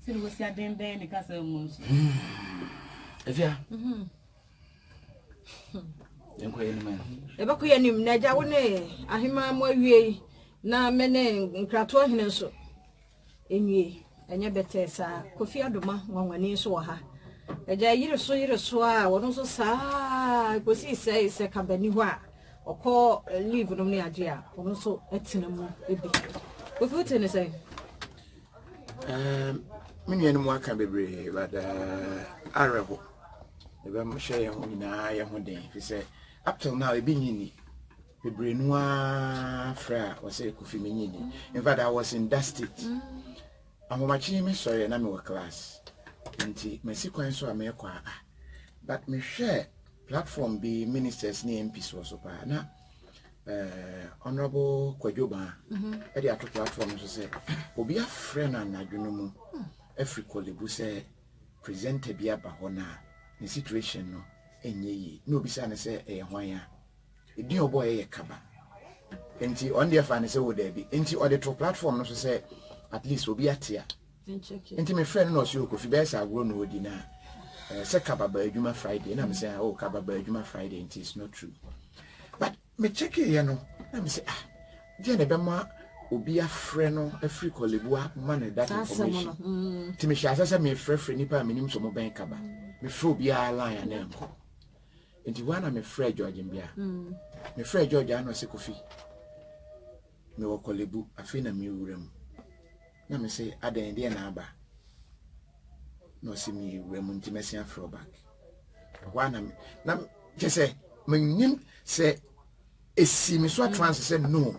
Se você atender de casa moço. Evia. Enko enim. Eba ko yanim na ja woni ahima mo awie na mene nkrato hene so. Enwie enye bete sa Kofi Adoma nwanwani so ha. Eja yire so a wono so sa kosi se kabani ho a okọ leave no ne age a wono so etina mu ebi. Kofi utene say. Many animal can be brave, but Arabo. The Bam share home in I am one day. He said, up till now, it being in the Brenois Fra was a Kofi Minini. In fact, I was in that state. I'm watching sorry, and I'm a class. And my sequence so I may acquire. But me share platform be ministers near MPs was so now. Honorable Kwajoba, at the other platform, so say, will be a friend and I don't know. Every colleague say, present a beer bahona, the situation no, and ye, no beside say a wire. A dear boy a KABA. And on the fan say, would there be? And on the platform, no say, at least will be a tear. And my friend knows you, Kofi Bears are grown with dinner. Say KABA by Friday, and I'm saying, oh, KABA by Friday, and it is not true. But me check it, you know. Let me say, Jenny Bema will be a friend of a free colleague man that information. To me, she has me free nipa minimum so mobile KABA. Me free be a lion and uncle. Into one I'm a friend George and Bia. Me friend George and no Kofi. Me wa colleague a fin a me room. Now me say, Ada Indian Abba. No see me room intimacy and throwback. One am now just say, me say. A simi so trans said no.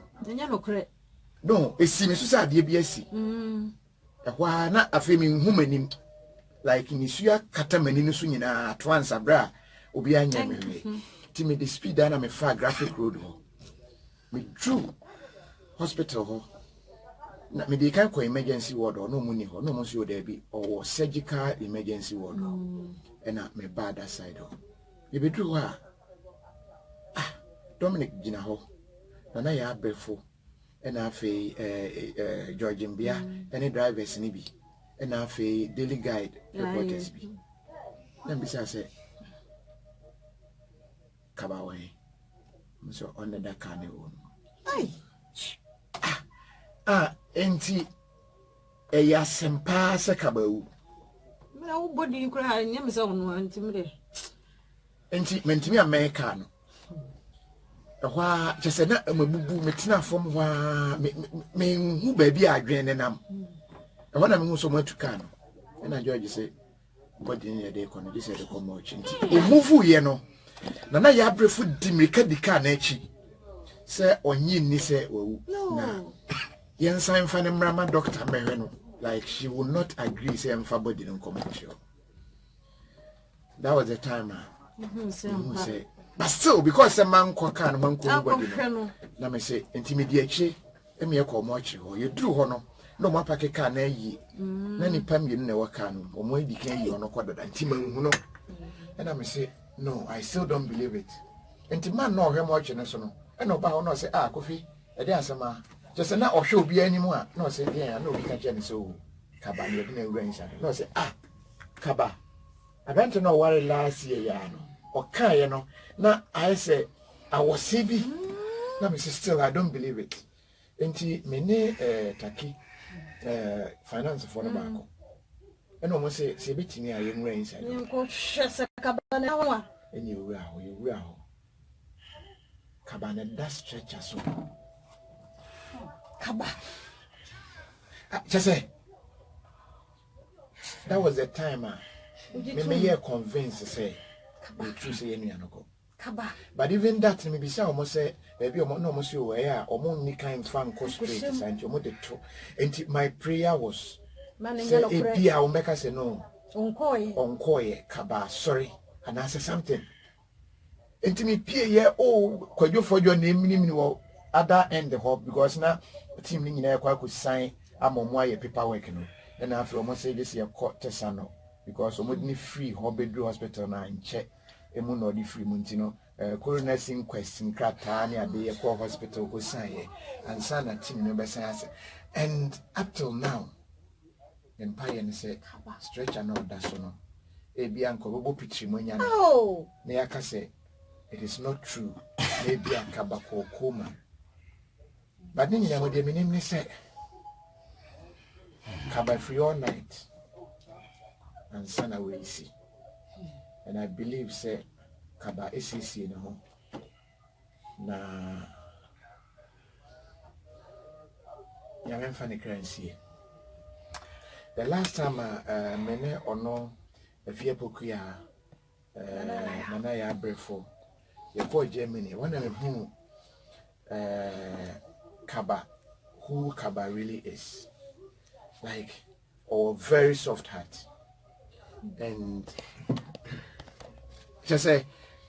No, a simi so sad DBSC. A why not a faming human like in Isuya Catamani Sunina trans abra, Obianya. Timmy the speed down a far graphic road. Me true hospital. Not me, they can't call emergency ward or no money or no monsieur there be or surgical emergency ward. And not me bad that side. You be true. Dominic Ginaho, and I have Belfo, and I have George Mbia, and a driver's nibi, and I have a daily guide reporters be. Then besides, say, Kabaway, so under that carnival. Auntie, a yasempa sakaboo. Nobody cry, never saw one to me. Auntie meant me Americano. Why just a bubu metina from me who baby I drain and I want to so much to can. And I George say, but in a day, con this is a commotion. Move you know. Nana ya brefoot dimrika di canechi. Say on ye say, oh, no. Yen sign fan and Rama Doctor Mereno. Like she will not agree, say, I'm for body don't commercial. That was the time say. But still, because a man can one could let me say, intimidate, and me a call much, or you drew honor, no more packet can ye. Many pam you never can, or more decay you on a quarter than Timon, and I may say, no, I still don't believe it. And to man know how much and so and no bow no say, Kofi, a dancer ma, just a now or show be any more. No, say, yeah, no, we can't so KABA, you didn't range. No, say, KABA. I want to know what last year, or can you know. Now I say I was CB. Now me still I don't believe it. Enti me ne taki finance for the bank. And almost say betini a young rain inside. You go shesa kabana wa. And you will. Kabana that stretch so. KABA. Just say that was the time me here convinced to say we choose any anoko. KABA. But even that, maybe some almost say, maybe almost you were or more kind fan cosplay and you made it. And my prayer was, say, Pia will make us say no. Onkoye, KABA, sorry, and answer something. And to me, Pia, oh, could you for your name, or other end the hope because now the team in there could sign a momoy paperwork, and after almost say this year court tesano because I'm free hobby hospital now and check. Emu no di free muntino coroner inquest in Kratani at the Aqua Hospital was saying and son team no best and up till now empire and say stretch and all that so no. Ebi anko bobo pitri mo nya. Oh. Na yaka say it is not true. Maybe akaba ko koma. But ni nyamo de minim ni say KABA free all night. And sana we see. And I believe say KABA ACC no na yamen fani currency. The last time mene ono efie pokuya nana ya brefo ye go Germany when I who KABA who KABA really is, like, or very soft heart. And just say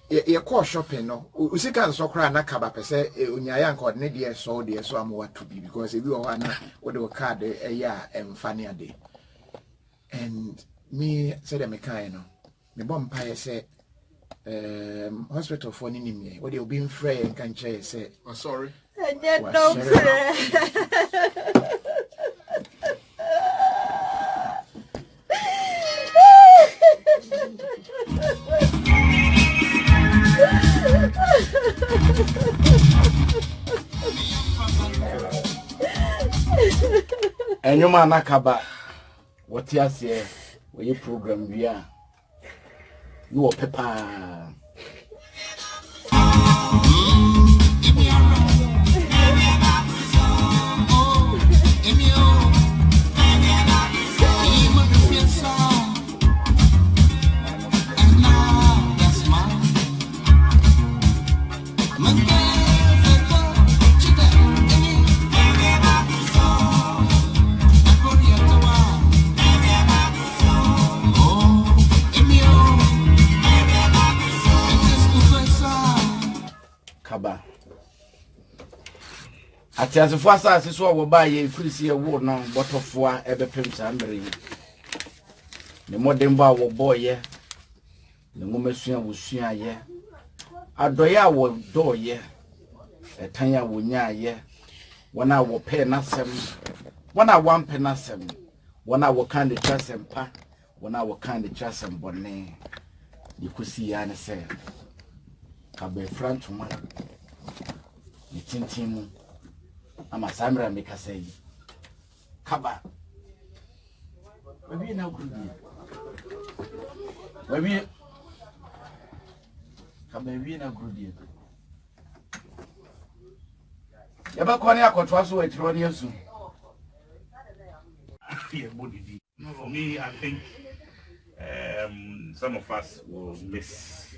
you call shopping no usika so kra na KABA pese unyaya nko ne de so am what to be, because if you want what the card funny ade. And me said me kind no me bom pa say hospital for ni me what they been free and can say oh sorry no and you man KABA what you say when you program we are you are pepper KABA. Ati asefo asase so wo ba ye frisi e wo no botofo a ebepem sambere. Ne modem ba wo boye. Ne ngomesua wo sua ye. Adoye a wo doye. Etan a wo nya ye. Wona wo pe nasem. Wona wan pe nasem. Wona wo kan de twasem pa. Wona wo kan de twasem bone. Yikusi ya ne se. KABA frantuma. Ni tintimu. Ama samra meka say KABA baby na good baby KABA baby na good ya ba kwani akotwa so etro ne asu for me I think some of us will miss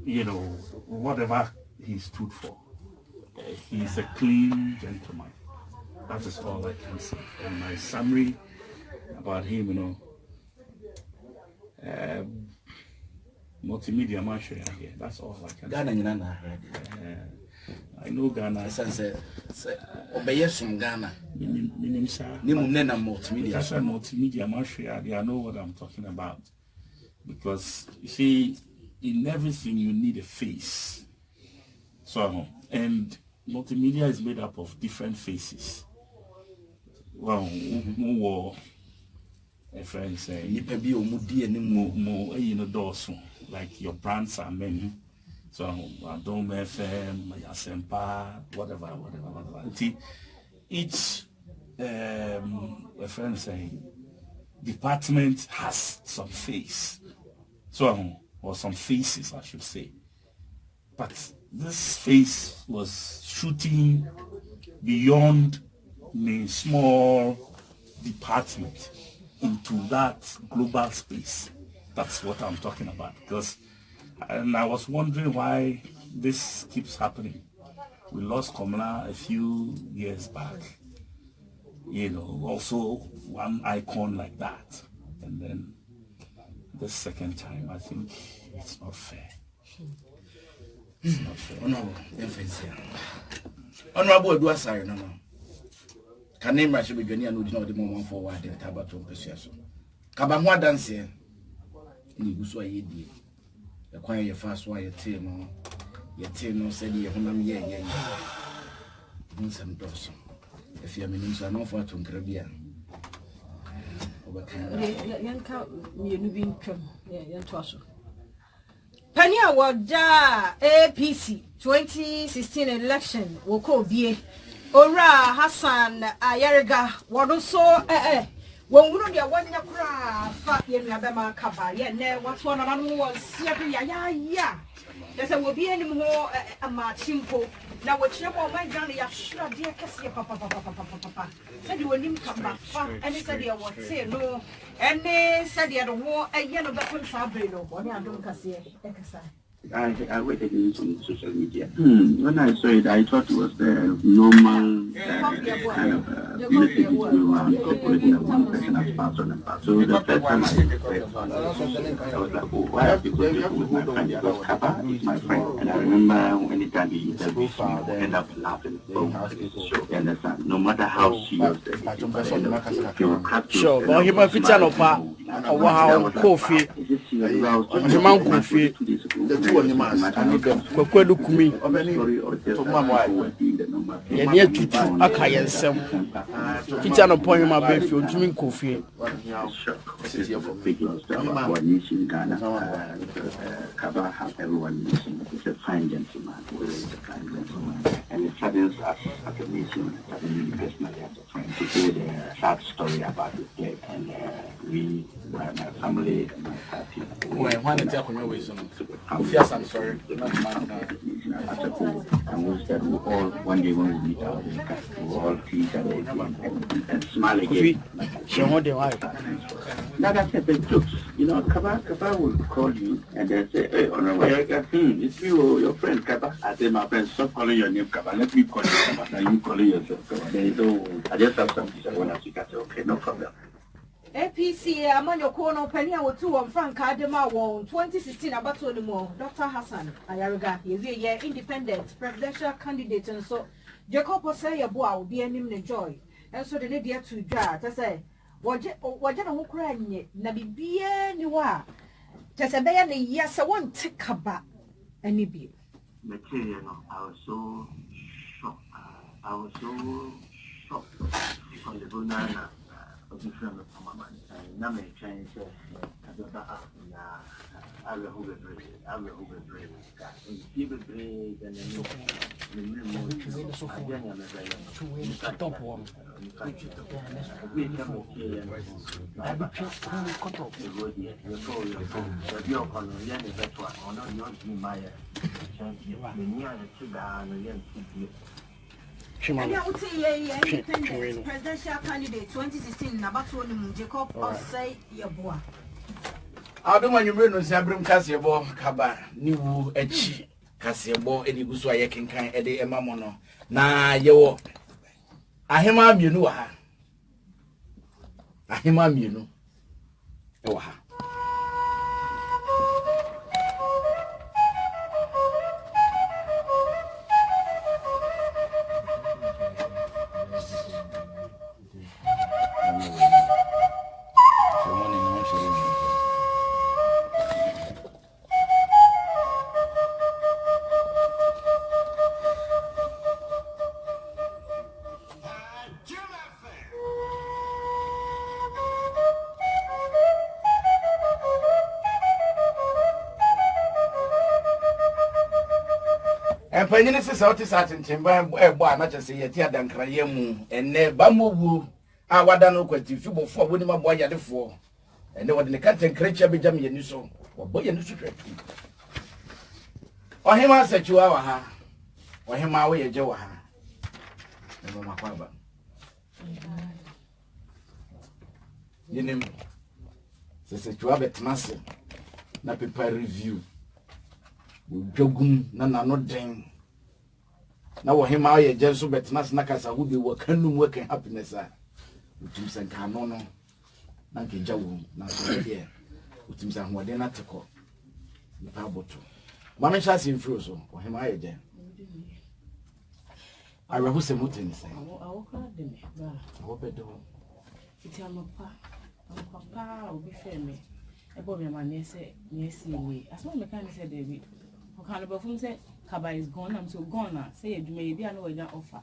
you know whatever he stood for. He's a clean gentleman. That is all I can say. And my summary about him, you know, multimedia man show here. That's all I can say. Ghana, I know Ghana. Obey some Ghana. Multimedia. That's a multimedia man show. I know what I'm talking about. Because you see, in everything you need a face. So, and multimedia is made up of different faces. Well, more a friend say, you know, like your brands are many. So, Adoma FM, Yasempa, whatever. Each a friend saying department has some face. So, or some faces, I should say. But this face was shooting beyond the small department into that global space. That's what I'm talking about. Because, and I was wondering why this keeps happening. We lost Komla a few years back. You know, also one icon like that. And then the second time, I think it's not fair. It's not fair. Honorable do asare no. Can name should be Ghanaian no the moment forward the KABA to persuasion. KABA ho dance ni guso ayedi. E kwan ye fast wa ye te no said ye honam ye. Nsem doso. if you mean so no for to Caribbean. Yanka me no bin twam. Yanto aso. Penny Awarda APC 2016 election will call BA. Ora Hassan Ayariga Wadoso when we know the one yakra fat yen Yabama Kaba, yet ne what's one of them was ya. There's a will be any more a machimpo. Now, what you know, my granny, I should have dear Cassia papa. Said you wouldn't come back, and he said you would say no, and they said you had a war a yellow weapon fabrino, or I don't Cassia. I waited on social media. When I saw it, I thought it was the normal kind of message around incorporating one person as part of the part. So the first time I heard it, I was like, oh, why are people doing it with my friend? Because KABA is my friend. And I remember anytime he interviews me, I end up laughing. You understand? No matter how serious the issue, he will crack jokes. Sure, but he might fit on wow, Kofi. He might Kofi. Kwakwadu kumi ye ne tutu aka yensem kita no point ma be fi otumi Kofi KABA has everyone missing. It's a fine gentleman. And it saddens us as a nation, as a me personally as a friend, to hear the sad story about the play. And we, my family and my party. I'm sorry. And we said we all, one day when we meet our we all see each other and smile again. Now that's a big joke. You know, KABA will call you and they say, hey, it's you, your friend KABA. I say, my friend, stop calling your name KABA. Let me call you KABA. And you calling yourself KABA. There is no, I just have something I want to speak. I say, okay, no problem. APC, among your corner, Penny or two on Frank Adoma won 2016 about no more. Dr. Hassan Ayariga is a year independent presidential candidate, and so Jacob will say a boy will be an imminent joy. And so the lady to jar to say, what you crying, Nabi be anywhere. Just a bayan, yes, I won't take KABA any bill. Material, I was so shocked on the banana. Different from my mind. Now, change. I will hold it. I will hold it. And keep it brave and presidential candidate 2016 Nabatoni Jacob or say your boy. Adoma nyumreno sabrim kasebo KABA Nous echi kasebo eni guso ayekenkan ede emamono na yewo ahema mienu wa ha ahema mienu e wa ha and Pennis is out in chamber, boy, not just say, Tia Dankrayemu, and ne Bamu, I wadano queti, few for winning my boy at the four, and no one in the country creature be jammy and so, or boy and secret. Or him I said you are, or him away a Joa. Never my father. You name says you have a master, not prepare review. Jogum na no den na wo hema aye jesu betna snakasa wo be wo kanum wo kan happiness a utim san kano no na nke jawo na so de utim san ho de na teko ni pa boto mama sha sin fro so wo hema aye je awe hu se mutin sai awo kra de me ba awo bedo iti amapa papa obi fe me e bo me ma ne se ne si we asma me kan se David o kan bo fun se KABA is gone. I'm so gone now. Say you may be an offer.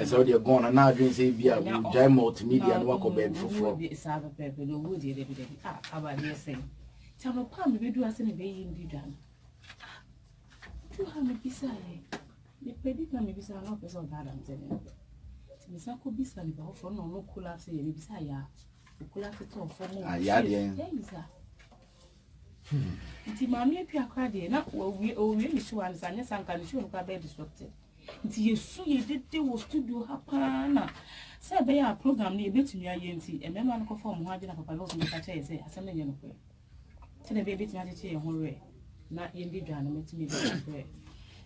So they're gone and now doing say be a giant multimedia and work bed for Sabe no wood every about yes saying. Tell no palm we do as any baby in the done. You have me beside the predict me beside no person that I'm telling you. Miss Uncle Bissan for no cooler say beside ya. Cooler to for more. Yeah, nti maami apia kwade na we ni so an sanya sanka ni so nka be disrupted nti yesu ye dede wo studio ha pa na se be ya program ni ebetumi aye nti emema no ko form ho age na papa lo so nka che se asem na ye no kwe se na be ebetumi age che ye ho re na ye ndi dwa na metumi be kwe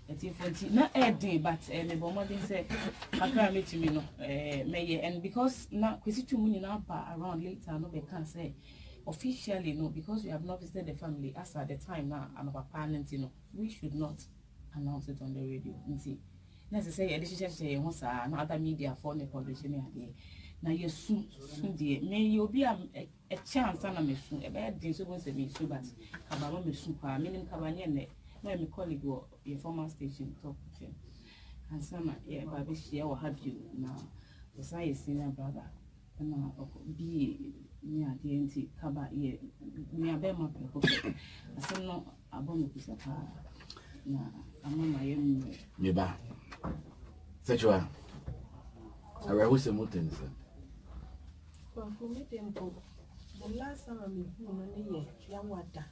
eti fonti na edin but me bo mo din se akra metumi no meye and because na kwesi tu mu nyina pa around later no be can say officially no, because we have not visited the family as at the time now and our parents, you know, we should not announce it on the radio. Necessarily, edition no other media for the publishing idea. Now you soon dear, may you be a chance and a soon a bad day so once a me so but KABA me super meaning Kabanyene, no my colleague or your former station talk with him. And some yeah, baby share or have you now the size senior brother and be near the NT KABA ye near Bema people. I said no abom pisa pa na amama yem meba sechwa awe who se muten se kwa kumtempo the last time me hu no ne ye yanwada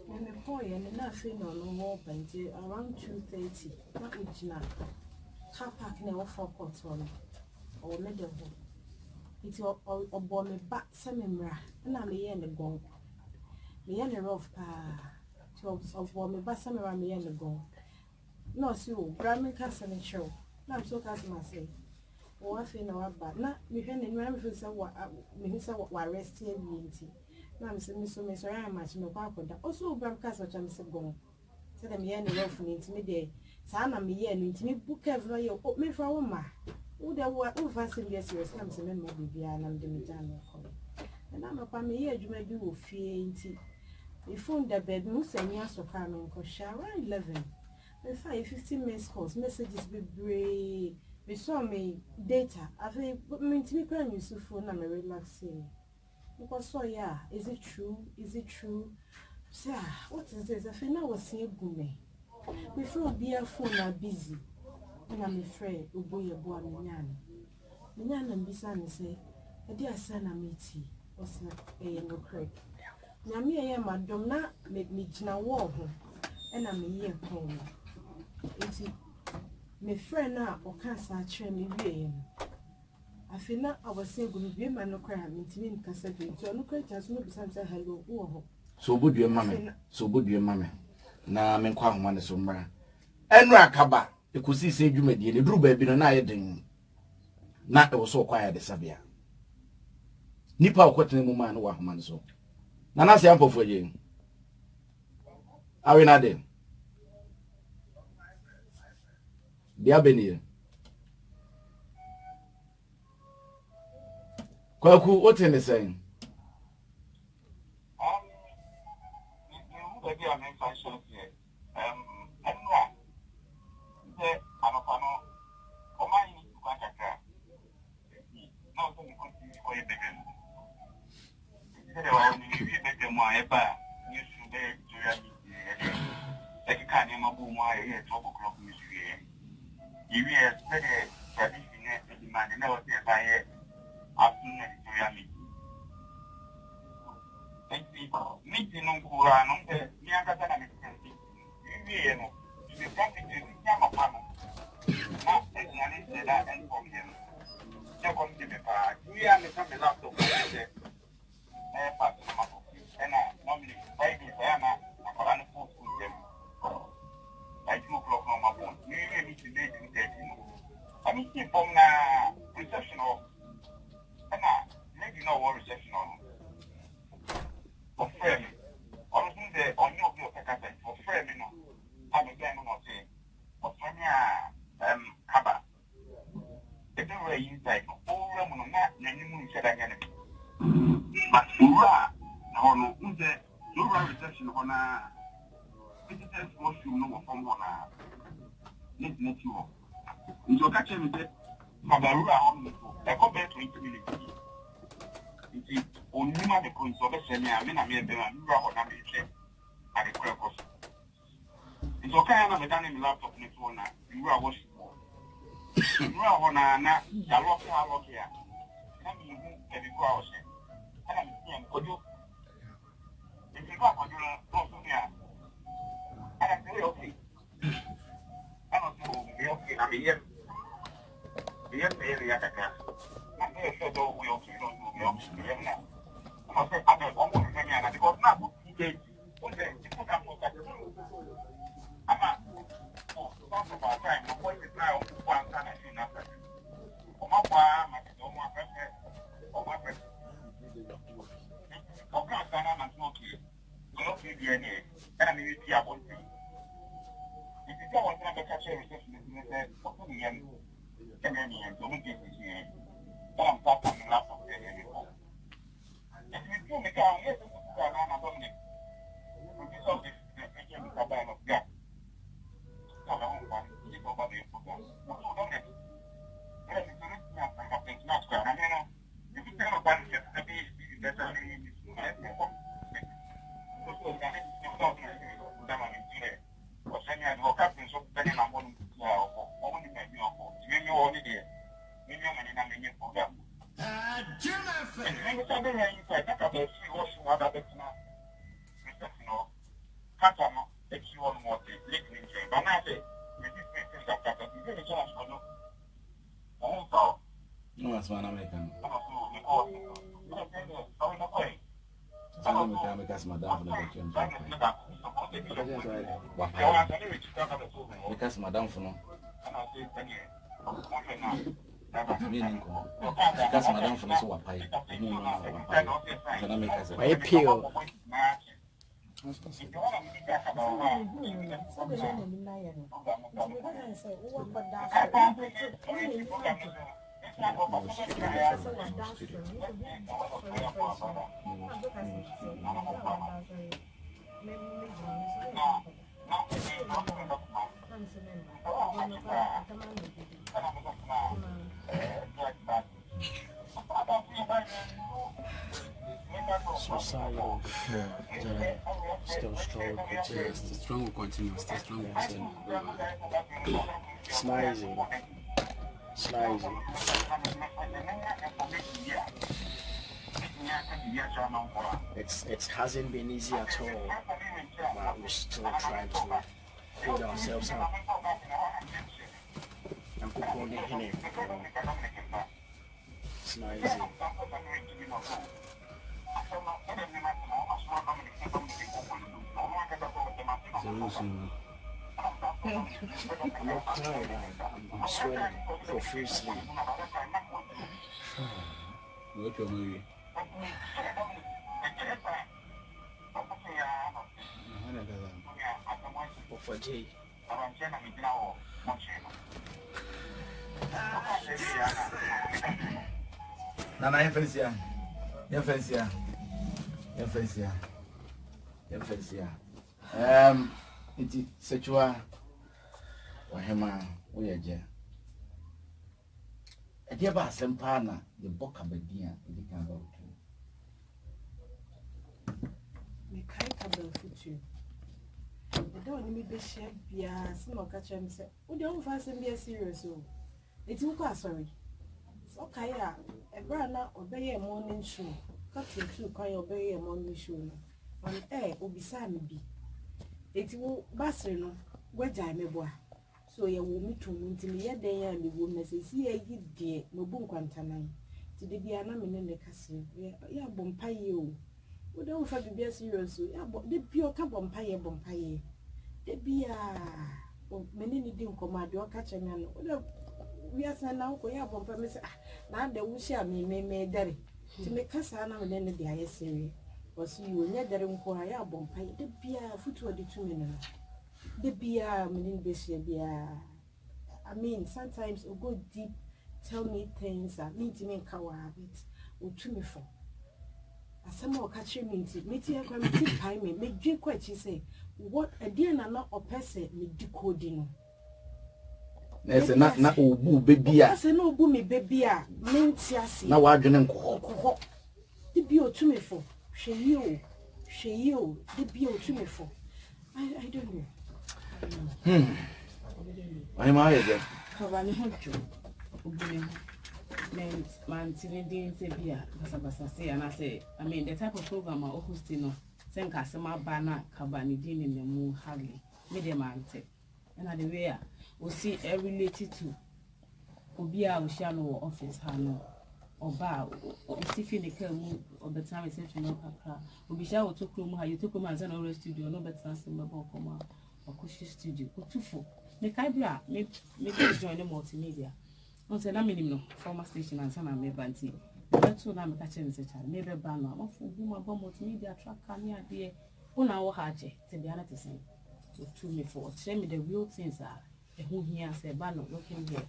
when me boy and na fe no no banti around 2:30 na ujina car park na offer port on or me de iti obo me ba se me mra na me ye ne gon me ye ne rough pa obo me ba se me ra me ye ne gon no si o brami ka se ne show na so ka se ma say o wa fe na wa ba na me hwe ne nwa me fe se wa me hu se wa rest here nti na me se me so ya match me kwa akoda o so brami ka se cha me se gon se de me ye ne rough nti me de sa na me ye nti me book every year o me fa wo ma Uda wa uvasi serious na mse memo bibia na mde mjano ko. Na mapa me ye adwuma bi wo fie nti. Ifon da bed mu senya so ka me nko shower 11. Me fa 15 minutes calls messages be brave. Me saw me data. Ave me ntimi kwa nyusufu na me relaxing. Because so yeah, is it true? Is it true? Sir, what is this? I feel now was saying gume. Me feel be a phone na busy. And I'm afraid Uboya Boa Minyan. Minyan and Bisan say, a dear son, I meet he was a no crack. Namia, madam, not make me jina war home, and I'm a year home. It's me friend now or cancer train me being. I feel not I was saying good be man no crime, intimate cassette, so no crack as no besides a hello. So good your mammy, so good your mammy. Na men kwang one is somewhere. Enra KABA. Ekusi se dwumadi ne duru baabi no na ayeden na e wo so kwaya de sabia nipa okotene mu ma no wa homa so na na se ampofo ye awe na de dia benie kwaku otene sen Into a catcher with it, Magarura on the compared to 20 minutes. It's only the points of a semi, I mean, I made them or not at the cracks. It's okay, I'm not done in laptop next one. You are watching. You are on a not lock here. Come in every 4 hours. And could you? If you got what you're here, I am very okay. I don't know, okay, I'm here. The area, I'm very sure we okay, don't do the now. I said, I'm almost a because now he did. I'm not talk about time. I'm going to try one time I see nothing. Oh, my wife, my friend, oh, my friend. Oh, God, I'm smoking. You don't see DNA. And I mean, it's here one thing. If you don't want to catch a receptionist, you say, what's the end? And then you don't get this here. But I'm talking enough of it anymore. If you do make out, yes, it's a man, I don't need. Because of this, I can't be combined of that. I don't want to keep over the program. What's all of it? Yes, it's a little bit of things not going on. I mean, if you tell a bunch of the beast, that's a little bit. No, that's one American. Because Madame for because Madame for no. Because Madame for no so wapai. Why peel? Societal, still strong. Yes, the strong will continue. Still strong will continue. Snazzy. It hasn't been easy at all, but we're still trying to hold ourselves up. I'm going to hit it. Snazzy. I'm not crying, I'm sweating profusely. What your movie? For Jay. Nana, you fancy. Iti sexual wahema oyeje ade ba asempa na the boka badia edi kan ba otu me kai KABA futu e do ni me be share bia se mo ka chem se wo de on fa sem bia serious o eti wo kwa sorry so kai a e bra na obeye morning show ka tu kai obeye morning show no on obisa me bi eti wo basre no gwaja meboa so ye wo mitu ntimi ye den ya me wo mesesi ye de no bu nkwantanan ti de bia na me ne kase ya bompaye o wo de wo fa bibia serious ya de bia ka bompaye de bia o mene ni di nkomade o ka cheme no wo de wiasa na ko ya bompa me se na de wo hia me dare ti me kasa na me ne de aye serious was you nya dare nko ya bompaye de bia futu odi tumi no de bia menin besia bia I mean sometimes we go deep tell me things that me to me kawa bit o tumi for asema o catch me nti ya kwa me pai me dwe kwa chi say what a dear na opese me decode no Nese na obu baby a. Ase na obu me baby a. Mentiase. Na wa adwene nkoho. Nkoho. De bi otumefo. Hwe o. De bi otumefo. I don't know. Why am I again? Kabani hojo. Ubune. Man tin say bia basa say and I say I mean the type of program I hosting no sen ka se ma ba na kabani din in the mu hardly me dem ante and the way we see related to obi a we share no office ha no oba o si fi ne ka mu obeta reception no kakra obi share o to krom ha you to come as an studio no better say me bo come akoshi studio otufo me kai bia me join the multimedia. On say na minimum former station and sana me banti. But so na me catch in say maybe ban no. Am for boom about multimedia track kan ya dey. Una wo ha che te be ana te say. To me for tell me the real things are the who here say ban no looking here.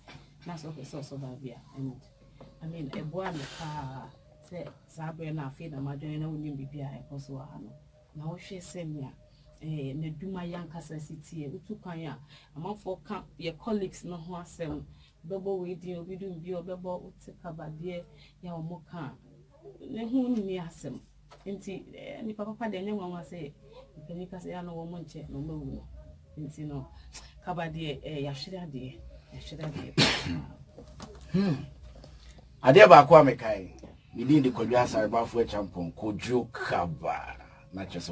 Na so so bia and I mean e boa me ka say sabre na afi na madwen na woni bibia e ko so ha no. Na wo hwe say me na duma yankasa city e utu kan ya amanfo kan your colleagues no ho asem bebo we din obi dum bi obebo uti kabade ya omoka ne hu ni asem nti ni papa de nyanwa say mpani ka say ya no wo mo nche no mawu nti no kabade ya hwere ade Ade ba ko amekai ni din de kwadwa asare bafo champon kojo KABA na chese